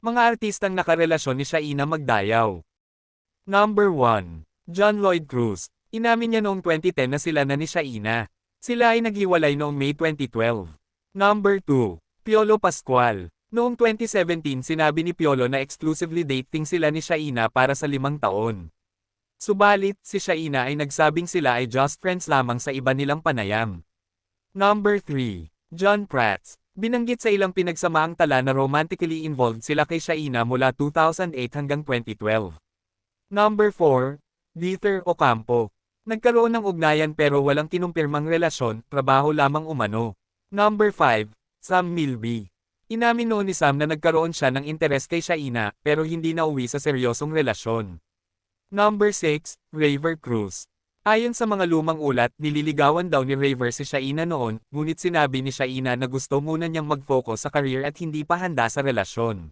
Mga artistang nakarelasyon ni Shaina Magdayaw. Number 1. John Lloyd Cruz. Inamin niya noong 2010 na sila na ni Shaina. Sila ay naghiwalay noong May 2012. Number 2. Piolo Pascual. Noong 2017 sinabi ni Piolo na exclusively dating sila ni Shaina para sa 5 taon. Subalit, si Shaina ay nagsabing sila ay just friends lamang sa iba nilang panayam. Number 3. John Prats. Binanggit sa ilang pinagsamaang tala na romantically involved sila kay Shaina mula 2008 hanggang 2012. Number 4. Dieter Ocampo. Nagkaroon ng ugnayan pero walang kinumpirmang relasyon, trabaho lamang umano. Number 5. Sam Milby. Inamin noon ni Sam na nagkaroon siya ng interes kay Shaina, pero hindi nauwi sa seryosong relasyon. Number 6. Raver Cruz. Ayon sa mga lumang ulat, nililigawan daw ni Raver si Shaina noon, ngunit sinabi ni Shaina na gusto muna niyang mag-focus sa career at hindi pa handa sa relasyon.